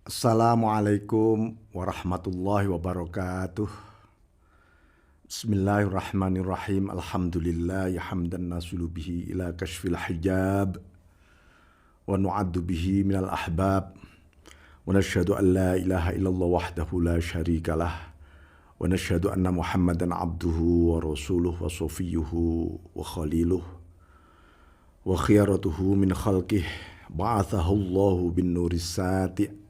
Assalamualaikum warahmatullahi wabarakatuh. Bismillahirrahmanirrahim. Alhamdulillah hamdan nasulu bihi ila kashfil hijab wa nu'addu bihi minal ahbab wa nashhadu an la ilaha illallah wahdahu la syarikalah wa nashhadu anna Muhammadan abduhu wa rasuluh wa safiyuhu wa khaliluh wa khiyaratuhu min khalqih ba'athahu Allahu bin nuris sati'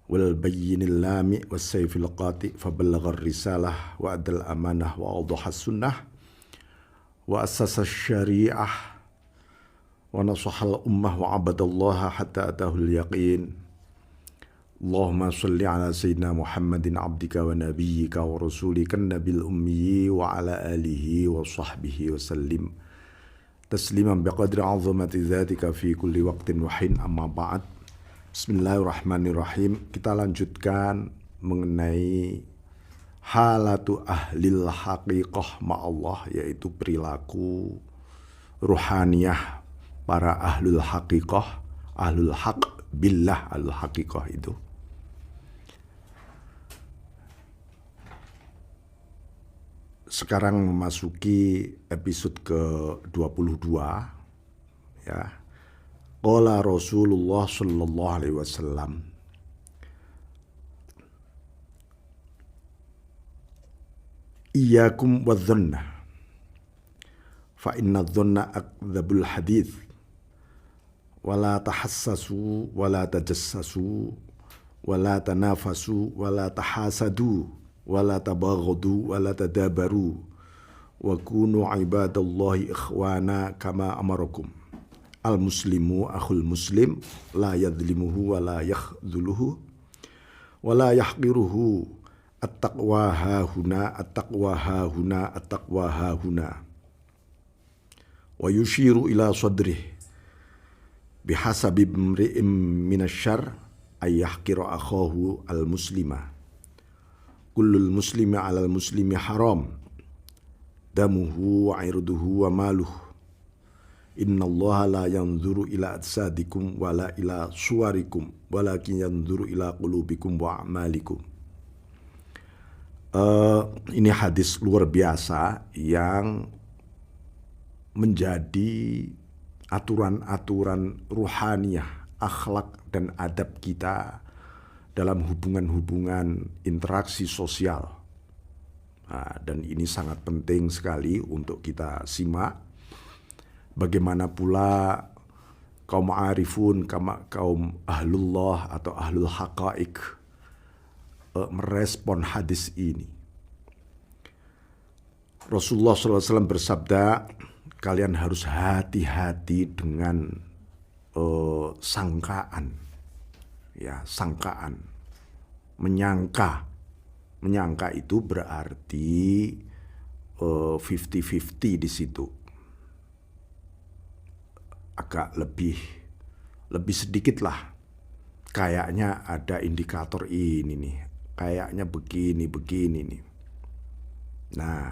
wal bayyinil lami was sayfil qati faballagha risalah wa adal amanah wa awdaha sunnah wa assasa syariah wa nasahal ummah wa abadallaha hatta atahul yaqin. Allahumma salli ala sayyidina Muhammadin abdika wa nabiyyika wa rasulika nabil ummi wa ala alihi wa sahbihi wa sallim tasliman biqadri azamati dhatika fi kulli waqtin wa hin. Amma ba'd. Bismillahirrahmanirrahim. Kita lanjutkan mengenai halatu ahlil haqiqah ma'allah, yaitu perilaku ruhaniyah para ahlul haqiqah, ahlul haq billah, ahlul haqiqah itu. Sekarang memasuki episode ke-22 ya. Qala Rasulullah sallallahu alaihi wasallam, iyyakum wadh-dhanna fa inna adh-dhanna akdzabul hadits wa la tahassasu wa la tajassasu wa la tanafasu wa la tahasadu wa la tabaghadu wa la tadabaru wa kunu ibadallahi ikhwana kama amarakum. Al-muslimu akhul muslim la yadhlimuhu wa la yakhdhuluhu wa la yahqiruhu. At-taqwa hahuna, at-taqwa hahuna, at-taqwa hahuna. Wa yushiru ila sadrih bihasabi imri'im minasyarr ay yahqira akhahu al-muslima. Kullul muslimi 'alal muslimi haram damuhu wa 'irduhu wa maluhu. Innallaha la yanzuru ila ajsadikum wala ila suwarikum walakin yanzuru ila qulubikum wa a'malikum. Ini hadis luar biasa yang menjadi aturan-aturan ruhaniyah, akhlak dan adab kita dalam hubungan-hubungan interaksi sosial. Dan ini sangat penting sekali untuk kita simak. Bagaimana pula kaum arifun, kaum ahlullah atau ahlul haqaiq merespon hadis ini. Rasulullah SAW bersabda, kalian harus hati-hati dengan sangkaan. Ya, sangkaan. Menyangka. Menyangka itu berarti 50-50 di situ. Agak lebih sedikit lah. Kayaknya ada indikator ini nih. Kayaknya begini nih. Nah,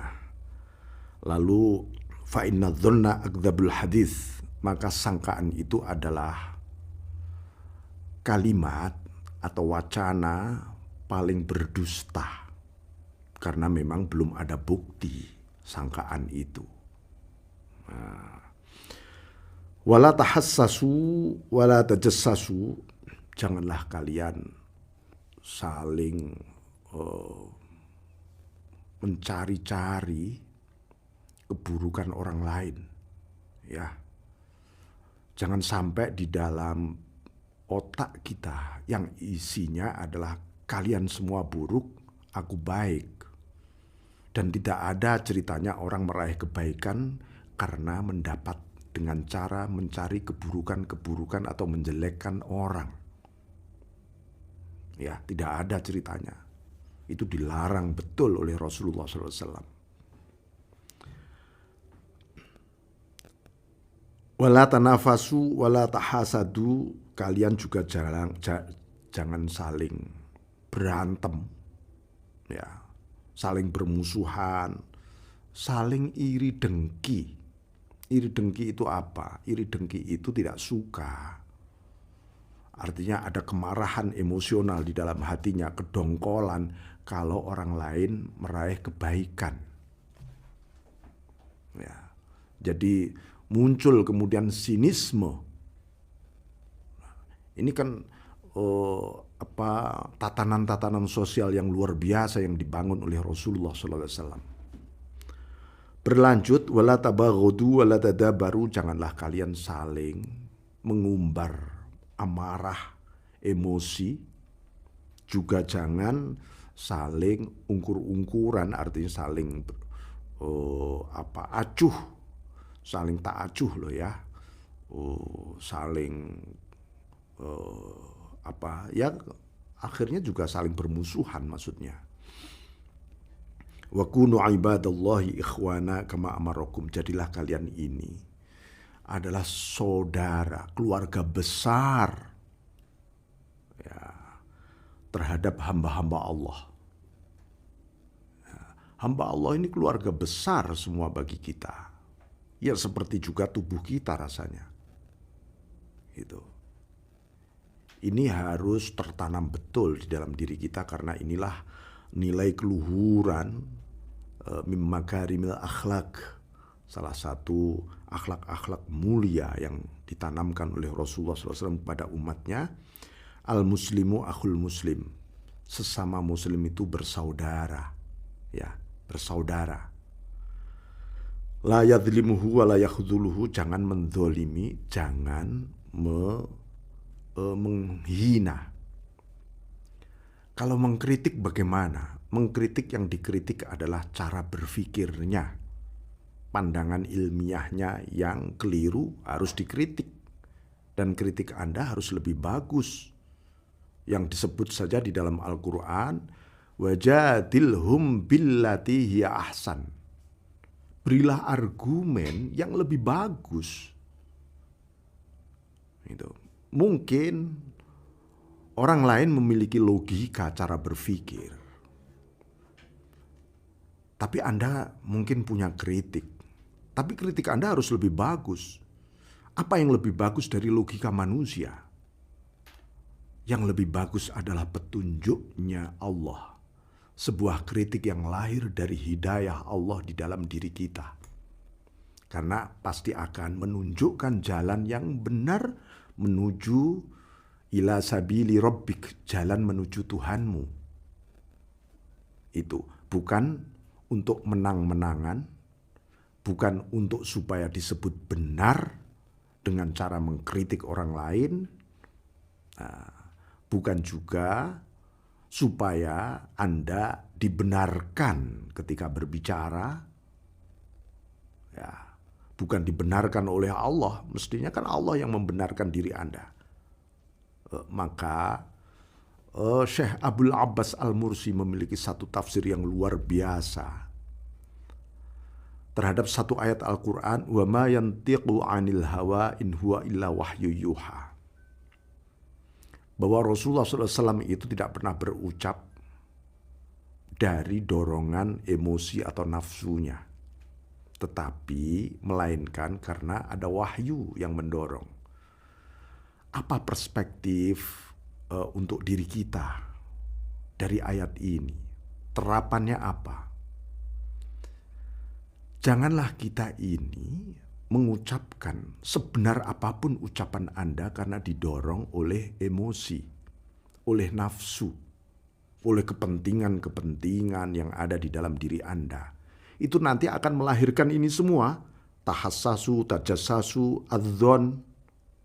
lalu fa inna dzanna akdzabul hadits, maka sangkaan itu adalah kalimat atau wacana paling berdusta. Karena memang belum ada bukti sangkaan itu. Nah, wala tahassasu wala tajassasu, janganlah kalian saling mencari-cari keburukan orang lain, ya. Jangan sampai di dalam otak kita yang isinya adalah kalian semua buruk, aku baik. Dan tidak ada ceritanya orang meraih kebaikan karena mendapat dengan cara mencari keburukan-keburukan atau menjelekkan orang. Ya, tidak ada ceritanya. Itu dilarang betul oleh Rasulullah SAW. Wala tanafasu wala tahasadu, kalian juga jangan saling berantem, ya, saling bermusuhan, saling iri dengki. Iri dengki itu apa? Iri dengki itu tidak suka Artinya ada kemarahan emosional di dalam hatinya, kedongkolan kalau orang lain meraih kebaikan. Ya. Jadi muncul kemudian sinisme. Ini kan tatanan-tatanan sosial yang luar biasa yang dibangun oleh Rasulullah SAW. Berlanjut, wala tabaghadu wala tadabaru, janganlah kalian saling mengumbar amarah, emosi, juga jangan saling ungkur-ungkuran, artinya saling acuh, saling tak acuh loh ya, saling akhirnya juga saling bermusuhan maksudnya. Wa kunu ibadallahi ikhwana kama amarakum, jadilah kalian ini adalah saudara, keluarga besar ya, terhadap hamba-hamba Allah. Ya, hamba Allah ini keluarga besar semua bagi kita. Ya seperti juga tubuh kita rasanya. Gitu. Ini harus tertanam betul di dalam diri kita karena inilah nilai keluhuran mim makarimil akhlak, salah satu akhlak-akhlak mulia yang ditanamkan oleh Rasulullah SAW kepada umatnya. Al-muslimu akhul muslim, sesama muslim itu bersaudara, ya, bersaudara. La yadhlimuhu wa la yakhdhuluhu, jangan menzolimi, jangan menghina. Kalau mengkritik bagaimana? Mengkritik, yang dikritik adalah cara berpikirnya. Pandangan ilmiahnya yang keliru harus dikritik. Dan kritik Anda harus lebih bagus. Yang disebut saja di dalam Al-Quran, wajadilhum billati hiya ahsan. Berilah argumen yang lebih bagus. Itu. Mungkin orang lain memiliki logika cara berpikir. Tapi Anda mungkin punya kritik. Tapi kritik Anda harus lebih bagus. Apa yang lebih bagus dari logika manusia? Yang lebih bagus adalah petunjuknya Allah. Sebuah kritik yang lahir dari hidayah Allah di dalam diri kita. Karena pasti akan menunjukkan jalan yang benar menuju ila sabili rabbik, jalan menuju Tuhanmu. Itu bukan untuk menang-menangan, bukan untuk supaya disebut benar dengan cara mengkritik orang lain, bukan juga supaya Anda dibenarkan ketika berbicara, ya, bukan dibenarkan oleh Allah, mestinya kan Allah yang membenarkan diri Anda. Maka Syekh Abdul Abbas Al-Mursi memiliki satu tafsir yang luar biasa terhadap satu ayat Al-Quran, wa ma yantiqu anil hawa in huwa illa wahyu yuha. Bahwa Rasulullah SAW itu tidak pernah berucap dari dorongan emosi atau nafsunya, tetapi melainkan karena ada wahyu yang mendorong. Apa perspektif untuk diri kita dari ayat ini? Terapannya apa? Janganlah kita ini mengucapkan sebenar apapun ucapan Anda karena didorong oleh emosi, oleh nafsu, oleh kepentingan-kepentingan yang ada di dalam diri Anda. Itu nanti akan melahirkan ini semua. Tahassasu, tajassasu, adzon,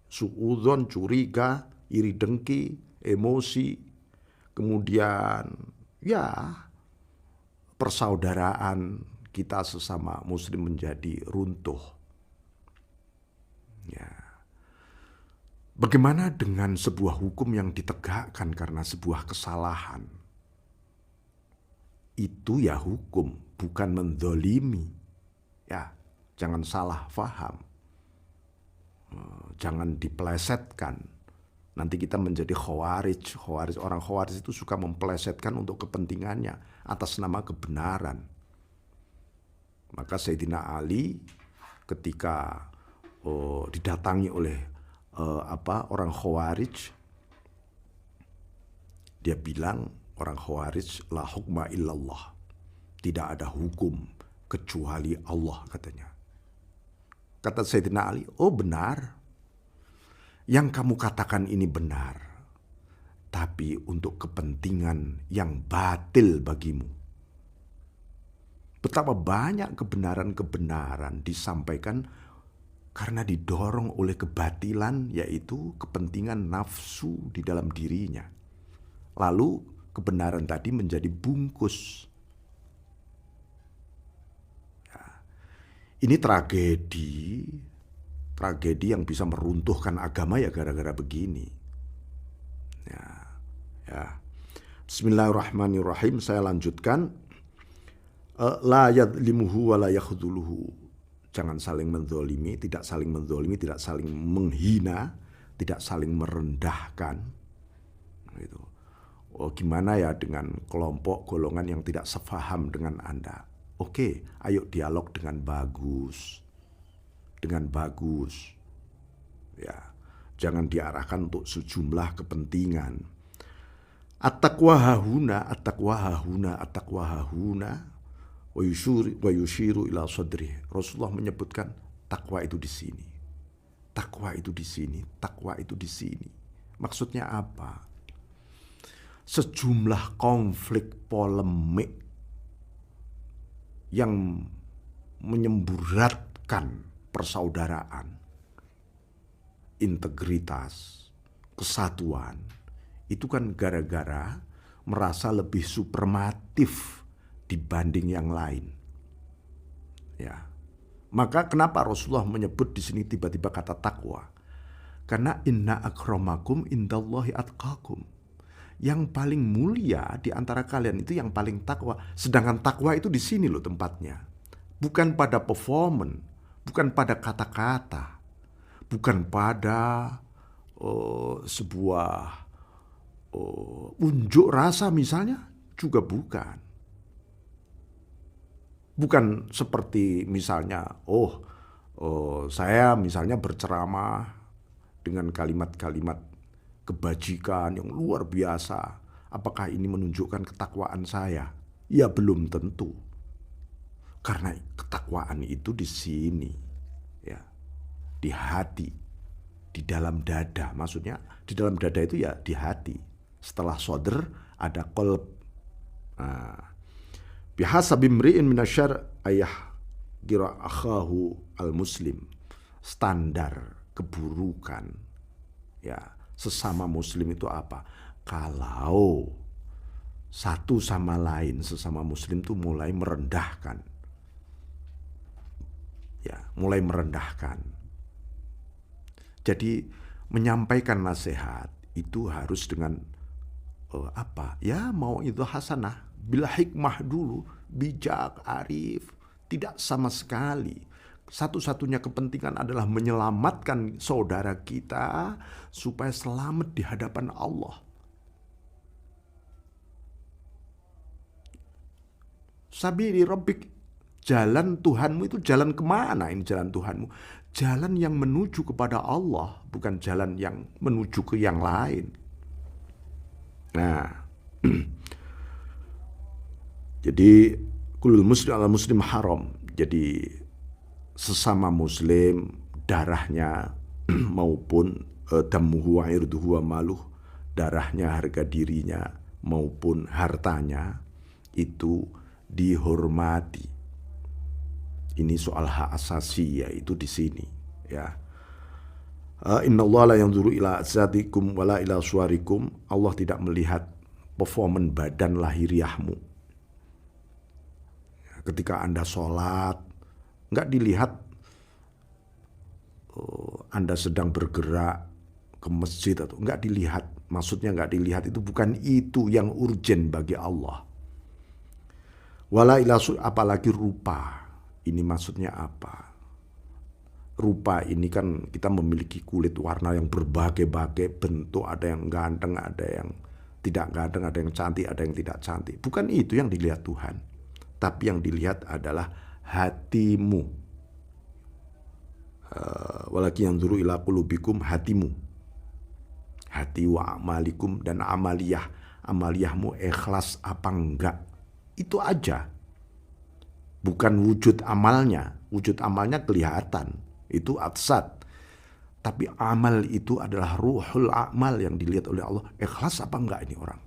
suudzon, curiga, iri dengki, emosi, kemudian ya persaudaraan kita sesama muslim menjadi runtuh. Ya. Bagaimana dengan sebuah hukum yang ditegakkan karena sebuah kesalahan? Itu ya hukum, bukan menzolimi. Ya, jangan salah faham. Jangan dipelesetkan. Nanti kita menjadi khawarij. Orang khawarij itu suka mempelesetkan untuk kepentingannya atas nama kebenaran. Maka Sayyidina Ali ketika didatangi oleh orang khawarij, Dia bilang, orang Khawarij, la hukma illallah. Tidak ada hukum kecuali Allah, katanya. Kata Sayyidina Ali, oh benar. Yang kamu katakan ini benar. Tapi untuk kepentingan yang batil bagimu. Betapa banyak kebenaran-kebenaran disampaikan karena didorong oleh kebatilan, yaitu kepentingan nafsu di dalam dirinya. Lalu kebenaran tadi menjadi bungkus. Ya. Ini tragedi yang bisa meruntuhkan agama ya gara-gara begini. Ya. Bismillahirrahmanirrahim, saya lanjutkan. La yadlimuhu wa la yakhdhuluhu. Jangan saling menzolimi, tidak saling menzolimi, tidak saling menghina, tidak saling merendahkan. Gitu. Oh, gimana ya dengan kelompok golongan yang tidak sefaham dengan Anda? Oke, ayo dialog dengan bagus. Dengan bagus. Ya, jangan diarahkan untuk sejumlah kepentingan. At-taqwa hahuna, at-taqwa hahuna, at-taqwa hahuna. Wa yushiru ila sadri. Rasulullah menyebutkan takwa itu di sini. Takwa itu di sini, takwa itu di sini. Maksudnya apa? Sejumlah konflik polemik yang menyemburatkan persaudaraan, integritas, kesatuan, itu kan gara-gara merasa lebih suprematif dibanding yang lain. Ya. Maka kenapa Rasulullah menyebut di sini tiba-tiba kata takwa? Karena inna akramakum indallahi atqakum. Yang paling mulia di antara kalian itu yang paling takwa. Sedangkan takwa itu di sini loh tempatnya. Bukan pada performance, bukan pada kata-kata, bukan pada sebuah unjuk rasa misalnya, juga bukan. Bukan seperti misalnya, saya misalnya berceramah dengan kalimat-kalimat kebajikan yang luar biasa. Apakah ini menunjukkan ketakwaan saya? Ya belum tentu. Karena ketakwaan itu di sini, ya, di hati, di dalam dada. Maksudnya di dalam dada itu ya di hati. Setelah sodr ada qalb. Bihasabi mri'in minasyar ayah gira akhahu al-muslim. Standar keburukan ya sesama muslim itu apa? Kalau satu sama lain sesama muslim itu mulai merendahkan. Ya, mulai merendahkan. Jadi menyampaikan nasihat itu harus dengan apa? Ya mau itu hasanah. Bila hikmah dulu, bijak, arif, tidak sama sekali. Satu-satunya kepentingan adalah menyelamatkan saudara kita supaya selamat di hadapan Allah. Sabili rabbik, jalan Tuhanmu itu jalan kemana ini jalan Tuhanmu? Jalan yang menuju kepada Allah, bukan jalan yang menuju ke yang lain. Nah, jadi kulul muslim ala muslim haram. Jadi sesama muslim darahnya maupun damuhu wa irduhu wa maluh, darahnya, harga dirinya maupun hartanya itu dihormati. Ini soal hak asasi yaitu di sini ya. Innallaha la yanzuru ila ajsadikum wala ila suwarikum. Allah tidak melihat performan badan lahiriahmu. Ketika Anda sholat, nggak dilihat Anda sedang bergerak ke masjid atau nggak dilihat. Maksudnya nggak dilihat itu bukan itu yang urgen bagi Allah. Wala ila apalagi rupa. Ini maksudnya apa? Rupa ini kan kita memiliki kulit warna yang berbagai-bagai bentuk. Ada yang ganteng, ada yang tidak ganteng, ada yang cantik, ada yang tidak cantik. Bukan itu yang dilihat Tuhan. Tapi yang dilihat adalah hatimu. Walakin yanzuru ila qulubikum, hatimu. Hati wa amalikum dan amaliyah. amaliyahmu ikhlas apa enggak. Itu aja. Bukan wujud amalnya. Wujud amalnya kelihatan. Itu atsat. Tapi amal itu adalah ruhul amal yang dilihat oleh Allah. Ikhlas apa enggak ini orang?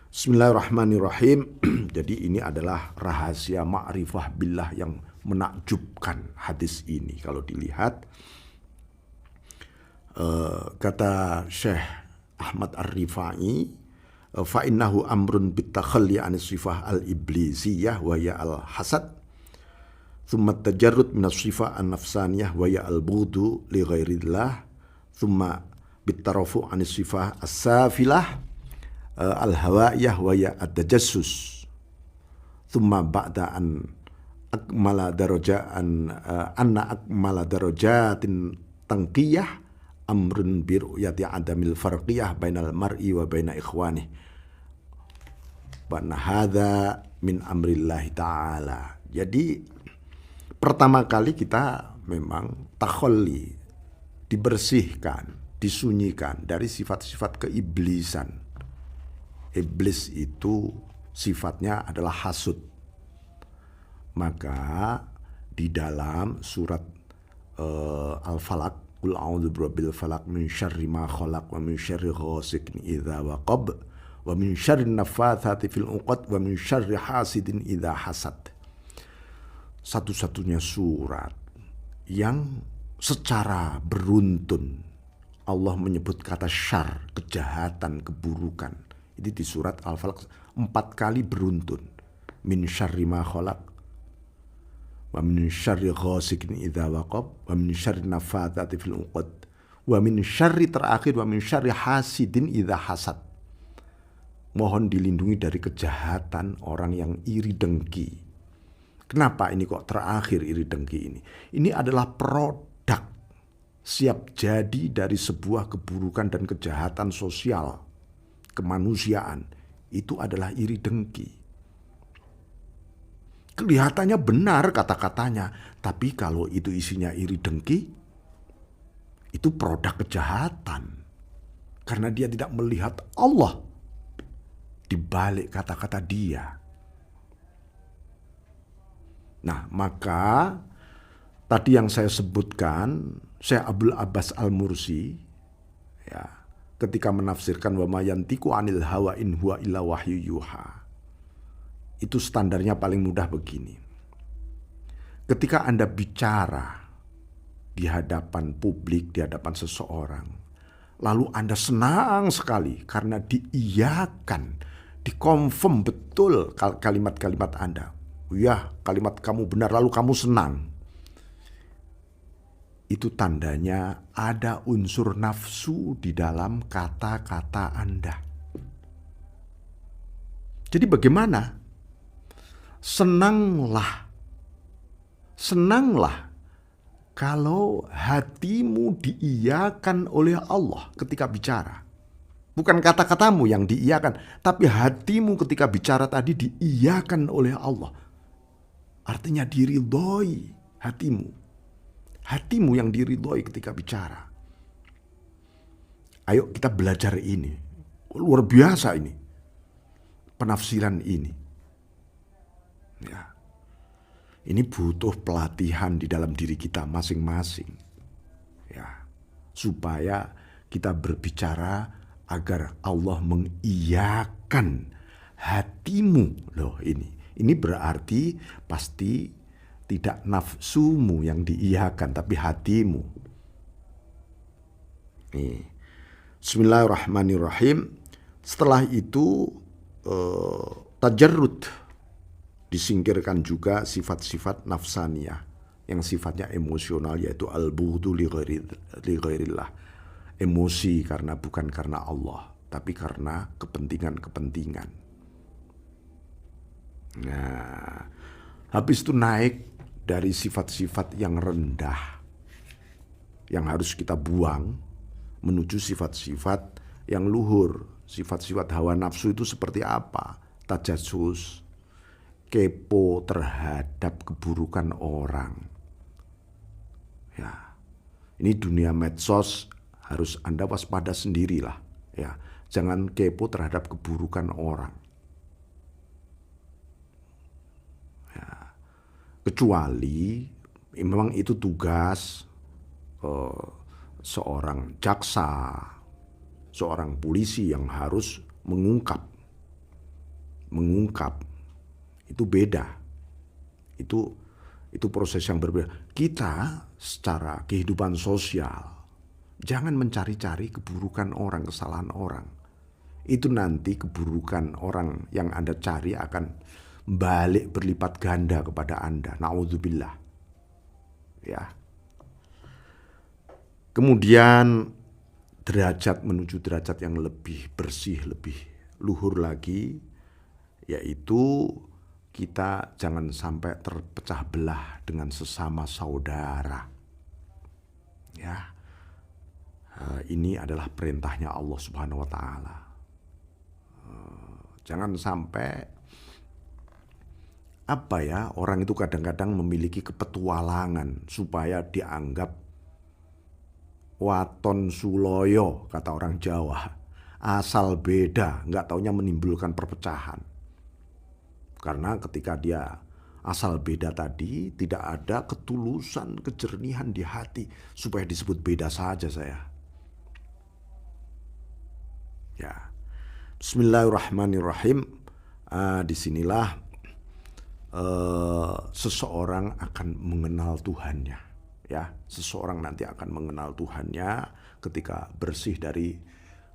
Bismillahirrahmanirrahim. Jadi ini adalah rahasia ma'rifah billah yang menakjubkan hadis ini. Kalau dilihat, kata Syekh Ahmad Ar-Rifai, fa'innahu amrun bitakhalli anis sifah al-iblisiyah wa ya al-hasad thumma tajarrud minas sifah an-nafsaniyah wa ya al-bughdu li ghairillah thumma bitarafu anis sifah as-safilah al-hawaiyah wa ya ad-tajassus thumma ba'da an akmala darajaan anna akmala darajatin tangqiyah amrun biru'yati adamil farqiyah bainal mar'i wa baina ikhwanih wa hadza min amrillahi ta'ala. Jadi pertama kali kita memang takhalli, dibersihkan, disunyikan dari sifat-sifat keiblisan. Iblis itu sifatnya adalah hasud. Maka di dalam surat Al-Falaq, qul a'udzu birabbil falaq min syarri ma khalaq wa min syarri ghasiqin idza waqab wa min syarri naffatsati fil 'uqad wa min syarri hasidin idza hasad. Satu-satunya surat yang secara beruntun Allah menyebut kata syar, kejahatan, keburukan. Itu di surat Al-Falaq 4 kali beruntun. Min syarri ma khalaq wa min syarri ghasiqin idza waqab wa min syarri naffatsati fil 'uqad wa min syarri terakhir wa min syarri hasidin idza hasad. Mohon dilindungi dari kejahatan orang yang iri dengki. Kenapa ini kok terakhir iri dengki ini? Ini adalah produk siap jadi dari sebuah keburukan dan kejahatan sosial, kemanusiaan. Itu adalah iri dengki. Kelihatannya benar kata-katanya, tapi kalau itu isinya iri dengki, itu produk kejahatan. Karena dia tidak melihat Allah di balik kata-kata dia. Nah, maka tadi yang saya sebutkan, Syekh Abdul Abbas Al-Mursi, ya, ketika menafsirkan wa ma yantiqu anil hawa in huwa illa wahyu yuha. Itu standarnya paling mudah begini. Ketika Anda bicara di hadapan publik, di hadapan seseorang, lalu Anda senang sekali karena diiyakan, dikonfirm betul kalimat-kalimat Anda. Ya, kalimat kamu benar, lalu kamu senang. Itu tandanya ada unsur nafsu di dalam kata-kata Anda. Jadi bagaimana? Senanglah kalau hatimu diiyakan oleh Allah ketika bicara. Bukan kata-katamu yang diiyakan, tapi hatimu ketika bicara tadi diiyakan oleh Allah. Artinya diridhoi hatimu. Hatimu yang diridhoi ketika bicara. Ayo kita belajar ini. Luar biasa ini. Penafsiran ini. Ya. Ini butuh pelatihan di dalam diri kita masing-masing. Ya. Supaya kita berbicara agar Allah mengiyakan hatimu. Loh ini. Ini berarti pasti tidak nafsumu yang diiyakan, tapi hatimu. Nih. Bismillahirrahmanirrahim. Setelah itu tajarrud. Disingkirkan juga sifat-sifat nafsaniyah yang sifatnya emosional, yaitu al-bughdu li ghairillah. Emosi bukan karena Allah, tapi karena kepentingan-kepentingan. Nah, habis itu naik dari sifat-sifat yang rendah yang harus kita buang menuju sifat-sifat yang luhur. Sifat-sifat hawa nafsu itu seperti apa? Tajassus, kepo terhadap keburukan orang. Ya, ini dunia medsos harus Anda waspada sendirilah. Ya, Jangan kepo terhadap keburukan orang. Ya. Kecuali memang itu tugas seorang jaksa, seorang polisi yang harus mengungkap. Itu beda. Itu proses yang berbeda. Kita secara kehidupan sosial jangan mencari-cari keburukan orang, kesalahan orang. Itu nanti keburukan orang yang Anda cari akan balik berlipat ganda kepada Anda. Na'udzubillah. Ya. Kemudian derajat menuju derajat yang lebih bersih, lebih luhur lagi, yaitu kita jangan sampai terpecah belah dengan sesama saudara. Ya. Ini adalah perintahnya Allah Subhanahu wa taala. Jangan sampai orang itu kadang-kadang memiliki kepetualangan supaya dianggap waton suloyo, kata orang Jawa. Asal beda, nggak taunya menimbulkan perpecahan. Karena ketika dia asal beda tadi, tidak ada ketulusan, kejernihan di hati supaya disebut beda saja saya. Ya, Bismillahirrahmanirrahim. Disinilah seseorang akan mengenal Tuhannya. Ya, seseorang nanti akan mengenal Tuhannya ketika bersih dari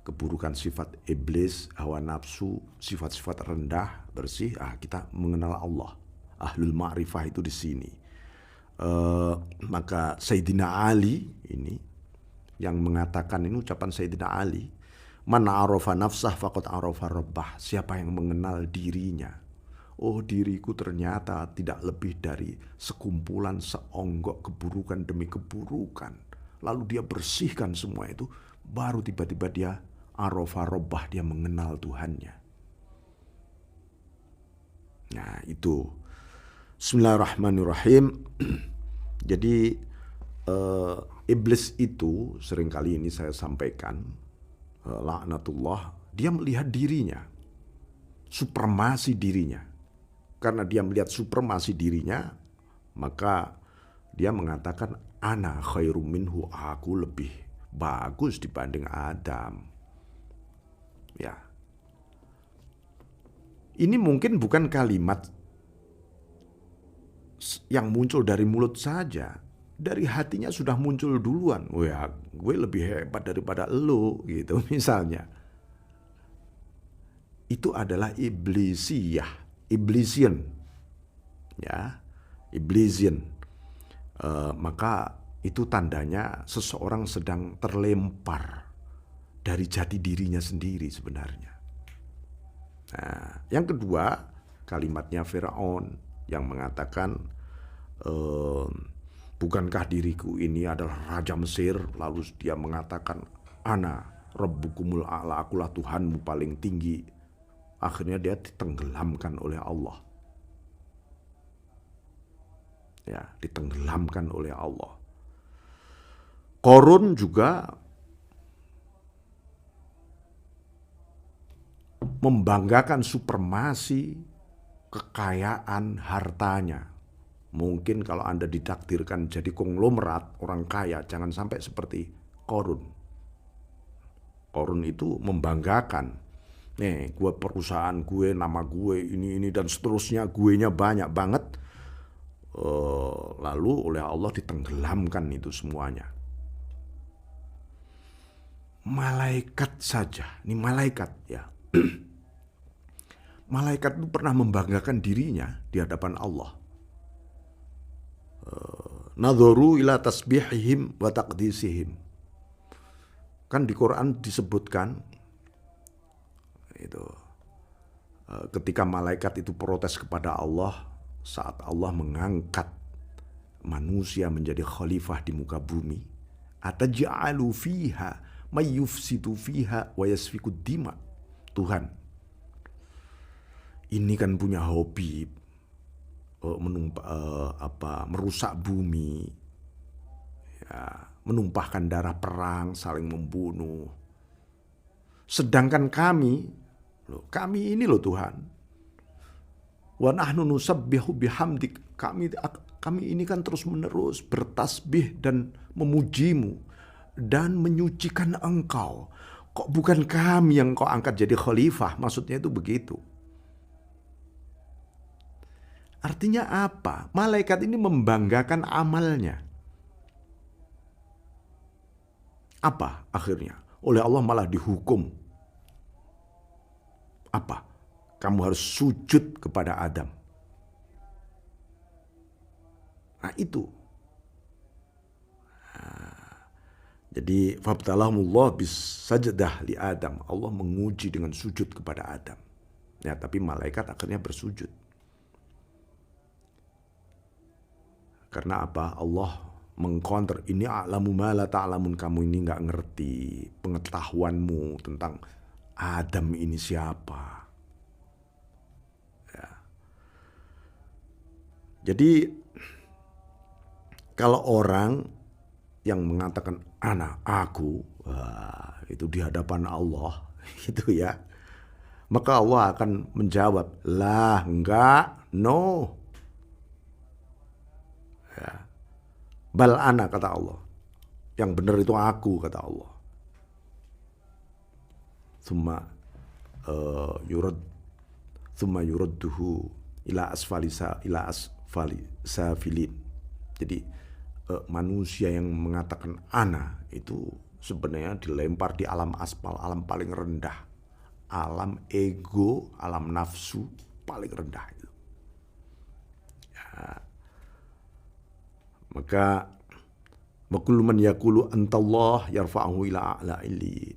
keburukan sifat iblis, hawa nafsu, sifat-sifat rendah, bersih. Kita mengenal Allah. Ahlul ma'rifah itu di sini. Maka Sayyidina Ali ini yang mengatakan, ini ucapan Sayyidina Ali, man arafa nafsah faqad arafa rabbah. Siapa yang mengenal dirinya, oh diriku ternyata tidak lebih dari sekumpulan seonggok keburukan demi keburukan. Lalu dia bersihkan semua itu, baru tiba-tiba dia arafa rabbah, dia mengenal Tuhannya. Nah itu. Bismillahirrahmanirrahim. Jadi iblis itu seringkali ini saya sampaikan, laknatullah, dia melihat dirinya, supremasi dirinya. Karena dia melihat supremasi dirinya, maka dia mengatakan ana khairum minhu, aku lebih bagus dibanding Adam. Ya. Ini mungkin bukan kalimat yang muncul dari mulut saja, dari hatinya sudah muncul duluan. Wah, gue lebih hebat daripada lo, gitu misalnya. Itu adalah iblisian, ya, iblisian. Maka itu tandanya seseorang sedang terlempar dari jati dirinya sendiri sebenarnya. Nah, yang kedua, kalimatnya Firaun yang mengatakan, bukankah diriku ini adalah Raja Mesir? Lalu dia mengatakan, ana rabbukumul a'la, akulah Tuhanmu paling tinggi. Akhirnya dia ditenggelamkan oleh Allah. Ya, ditenggelamkan oleh Allah. Qarun juga membanggakan supremasi kekayaan hartanya. Mungkin kalau Anda ditakdirkan jadi konglomerat, orang kaya, jangan sampai seperti Qarun. Qarun itu membanggakan, nih gue perusahaan gue, nama gue, ini dan seterusnya, gue-nya banyak banget. Lalu oleh Allah ditenggelamkan itu semuanya. Malaikat saja, ini malaikat ya. Malaikat itu pernah membanggakan dirinya di hadapan Allah. Nadharu ila tasbihihim wa taqdisihim. Kan di Quran disebutkan itu ketika malaikat itu protes kepada Allah saat Allah mengangkat manusia menjadi khalifah di muka bumi. Ataj'alu fiha may yufsidu fiha wa yasfikud dima. Tuhan, ini kan punya hobi merusak bumi, ya, menumpahkan darah perang, saling membunuh. Sedangkan kami ini loh Tuhan. Wa nahnu nusabbihu bihamdik. Kami ini kan terus-menerus bertasbih dan memujimu dan menyucikan Engkau. Kok bukan kami yang Kau angkat jadi khalifah? Maksudnya itu begitu. Artinya apa? Malaikat ini membanggakan amalnya. Apa akhirnya? Oleh Allah malah dihukum. Apa? Kamu harus sujud kepada Adam. Nah itu. Jadi fabtalahumullah bisajdah li Adam. Allah menguji dengan sujud kepada Adam. Ya, tapi malaikat akhirnya bersujud. Karena apa? Allah mengcounter, ini a'lamu ma la ta'lamun, kamu ini nggak ngerti pengetahuanmu tentang Adam ini siapa. Ya. Jadi kalau orang yang mengatakan aku, itu di hadapan Allah, gitu ya, maka Allah akan menjawab, lah enggak, no. Ya. Bal ana, kata Allah. Yang benar itu aku, kata Allah. Thumma yuradduhu ila asfali safilin. Jadi manusia yang mengatakan ana itu sebenarnya dilempar di alam aspal, alam paling rendah. Alam ego, alam nafsu paling rendah itu. Ya. Maka wakul man yaqulu antallah yarfa'uhu ila a'la illin.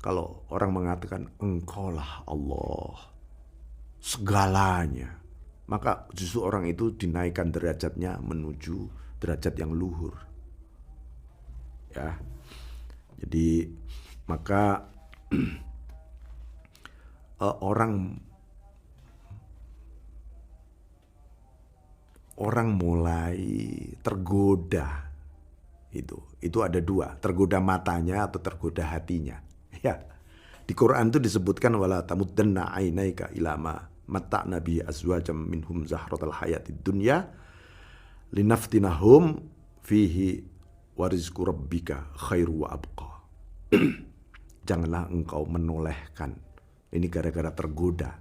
Kalau orang mengatakan engkaulah Allah segalanya, maka justru orang itu dinaikkan derajatnya menuju derajat yang luhur. Ya. Jadi maka orang mulai tergoda. Itu ada dua, tergoda matanya atau tergoda hatinya. Ya. Di Quran itu disebutkan wala tamuddanna ainaika ila ma matta'na bi azwajam minhum zahratal hayatid dunya linaftinahum fihi wa rizqu rabbika khairu wa abqa. Janganlah engkau menolehkan. Ini gara-gara tergoda.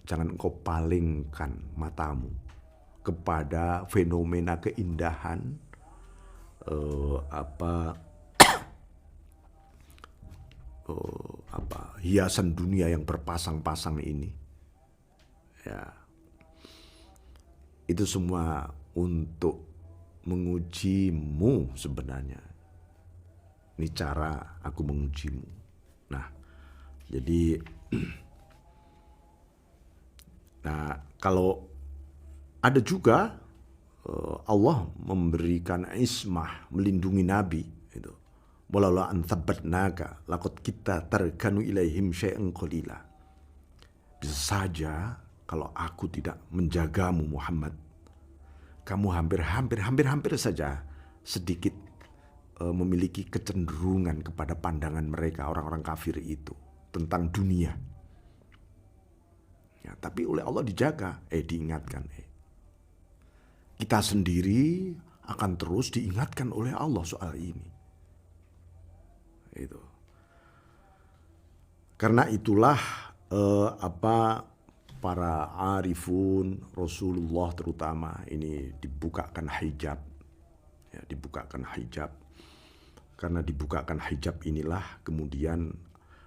Jangan engkau palingkan matamu kepada fenomena keindahan hiasan dunia yang berpasang-pasang ini. Ya. Itu semua untuk mengujimu sebenarnya. Ini cara aku mengujimu. Nah, jadi kalau ada juga Allah memberikan ismah, melindungi Nabi itu. Walaula an thabbatnaka laqad kita tarkanu ilaihim syai'an qalila. Bisa saja kalau aku tidak menjagamu Muhammad, kamu hampir saja sedikit memiliki kecenderungan kepada pandangan mereka orang-orang kafir itu tentang dunia. Ya, tapi oleh Allah dijaga, diingatkan. Kita sendiri akan terus diingatkan oleh Allah soal ini. Itu. Karena itulah para arifun Rasulullah terutama ini dibukakan hijab. Ya, dibukakan hijab. Karena dibukakan hijab inilah kemudian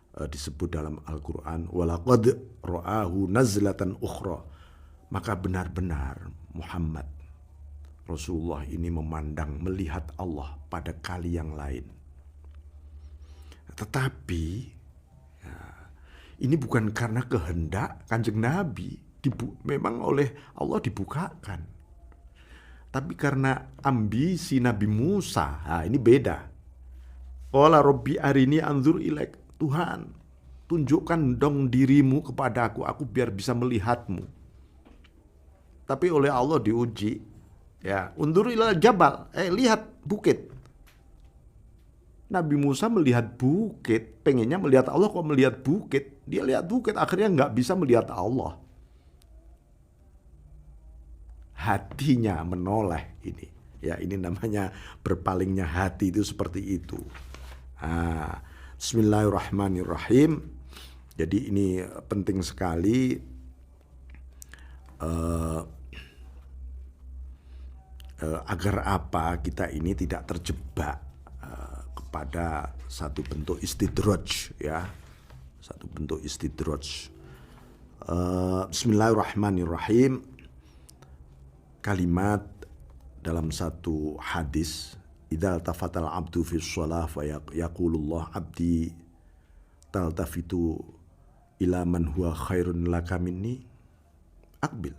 disebut dalam Al-Quran walaqad ra'ahu nazlatan ukhra. Maka benar-benar Muhammad Rasulullah ini melihat Allah pada kali yang lain. Tetapi ya, ini bukan karena kehendak Kanjeng Nabi, memang oleh Allah dibukakan. Tapi karena ambisi Nabi Musa, ini beda. Qala Rabbi arini anzur ilaik. Tuhan, tunjukkan dong dirimu kepada aku biar bisa melihatmu. Tapi oleh Allah diuji. Ya, undur ila jabal, lihat bukit. Nabi Musa melihat bukit, pengennya melihat Allah, kok melihat bukit. Dia lihat bukit, akhirnya nggak bisa melihat Allah. Hatinya menoleh ini. Ya, ini namanya berpalingnya hati itu seperti itu. Bismillahirrahmanirrahim. Jadi ini penting sekali agar apa kita ini tidak terjebak kepada satu bentuk istidraj, ya, satu bentuk istidraj. Bismillahirrahmanirrahim. Kalimat dalam satu hadis, idza tafatal abdu fi shalah fa yaqulullah abdi taltafitu ila man huwa khairun laka minni aqbil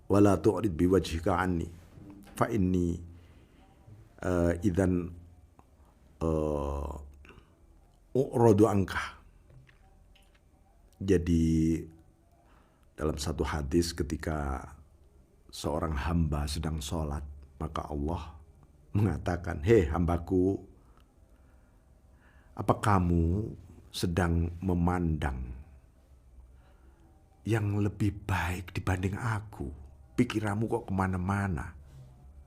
wala tu'rid biwajhika anni fa inni idzan u'radu anka. Jadi dalam satu hadis ketika seorang hamba sedang sholat, maka Allah mengatakan, hei hambaku, apa kamu sedang memandang yang lebih baik dibanding aku? Pikiranmu kok kemana-mana,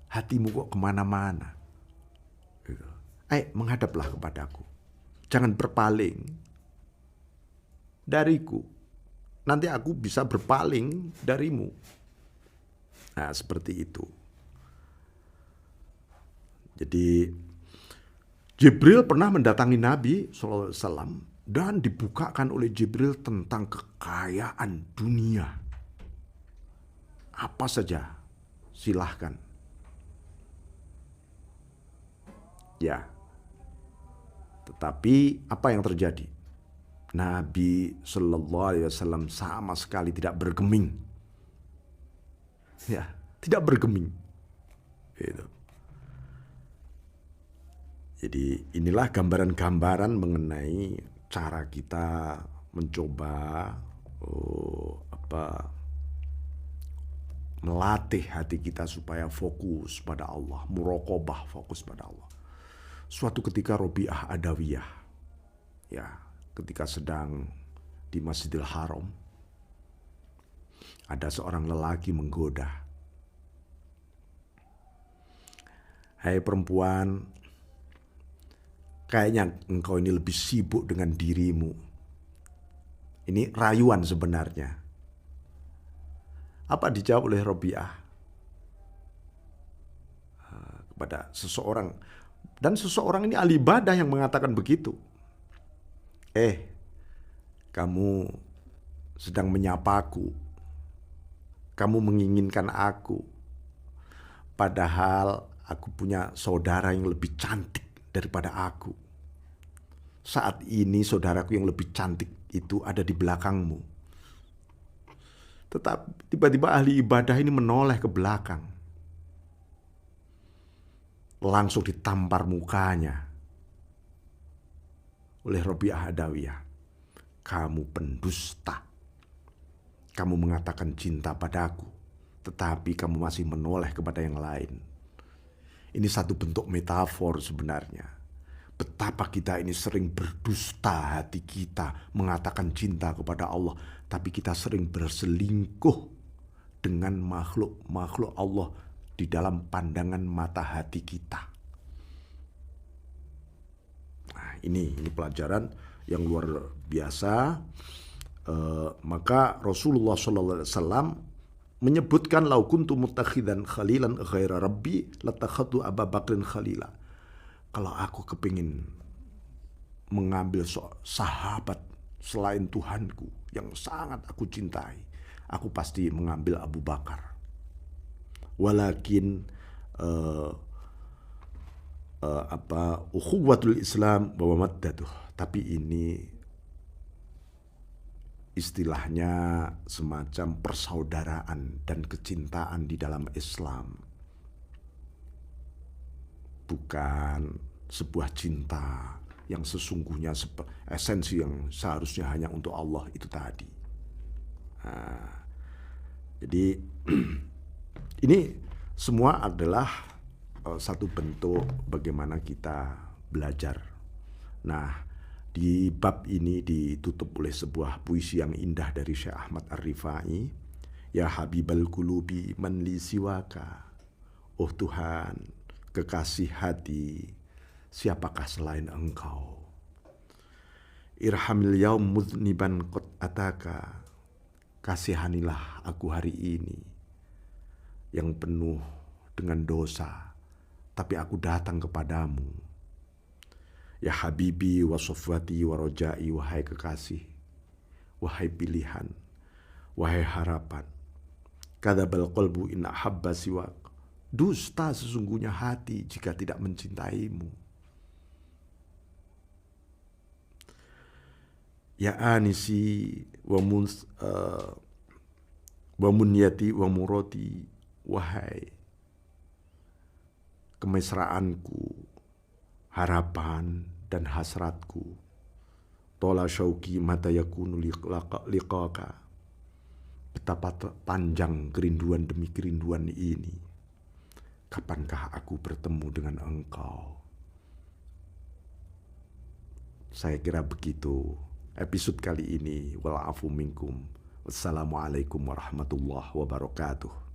hatimu kok kemana-mana. Gitu. Menghadaplah kepadaku, jangan berpaling dariku, nanti aku bisa berpaling darimu. Nah, seperti itu. Jadi Jibril pernah mendatangi Nabi SAW dan dibukakan oleh Jibril tentang kekayaan dunia. Apa saja, silahkan. Ya, tetapi apa yang terjadi? Nabi Sallallahu Alaihi Wasallam sama sekali tidak bergeming. Ya, tidak bergeming. Gitu. Jadi inilah gambaran-gambaran mengenai cara kita mencoba melatih hati kita supaya fokus pada Allah, muraqabah, fokus pada Allah. Suatu ketika Robiah Adawiyah, ya, ketika sedang di Masjidil Haram, ada seorang lelaki menggoda. Hai perempuan, kayaknya engkau ini lebih sibuk dengan dirimu. Ini rayuan sebenarnya. Apa dijawab oleh Robiah kepada seseorang, dan seseorang ini ahli ibadah yang mengatakan begitu. Kamu sedang menyapaku, kamu menginginkan aku, padahal aku punya saudara yang lebih cantik daripada aku. Saat ini saudaraku yang lebih cantik itu ada di belakangmu. Tetapi tiba-tiba ahli ibadah ini menoleh ke belakang. Langsung ditampar mukanya oleh Robiah Adawiyah. Kamu pendusta. Kamu mengatakan cinta padaku, tetapi kamu masih menoleh kepada yang lain. Ini satu bentuk metafor sebenarnya. Betapa kita ini sering berdusta hati kita mengatakan cinta kepada Allah, tapi kita sering berselingkuh dengan makhluk Allah di dalam pandangan mata hati kita. Nah, ini pelajaran yang luar biasa. Maka Rasulullah SAW menyebutkan, lau kuntu mutakhidan khalilan ghaira rabbi latakhadtu Abu Bakrin khalila. Kalau aku kepingin mengambil sahabat selain Tuhanku yang sangat aku cintai, aku pasti mengambil Abu Bakar. Walakin ukhuwatul Islam wa maddatuh. Tapi ini istilahnya semacam persaudaraan dan kecintaan di dalam Islam. Bukan sebuah cinta yang sesungguhnya esensi yang seharusnya hanya untuk Allah itu tadi. Nah, jadi ini semua adalah satu bentuk bagaimana kita belajar. Nah, di bab ini ditutup oleh sebuah puisi yang indah dari Syekh Ahmad Ar-Rifai. Ya Habibal Qulubi man li siwaka. Oh Tuhan, kekasih hati, siapakah selain Engkau? Irhamil yaum mudniban qad ataka. Kasihanilah aku hari ini yang penuh dengan dosa, tapi aku datang kepadamu. Ya Habibi wa sofwati wa rojai, wahai kekasih, wahai pilihan, wahai harapan. Kadzabal qalbu in ahabba siwak. Dusta sesungguhnya hati jika tidak mencintaimu. Ya anisi wa munyati wa muroti, wahai kemesraanku, harapan dan hasratku. Tola syauqi mata yakunu liqaka. Betapa panjang kerinduan demi kerinduan ini. Kapankah aku bertemu dengan engkau? Saya kira begitu episode kali ini. Wal afu minkum. Wassalamualaikum warahmatullahi wabarakatuh.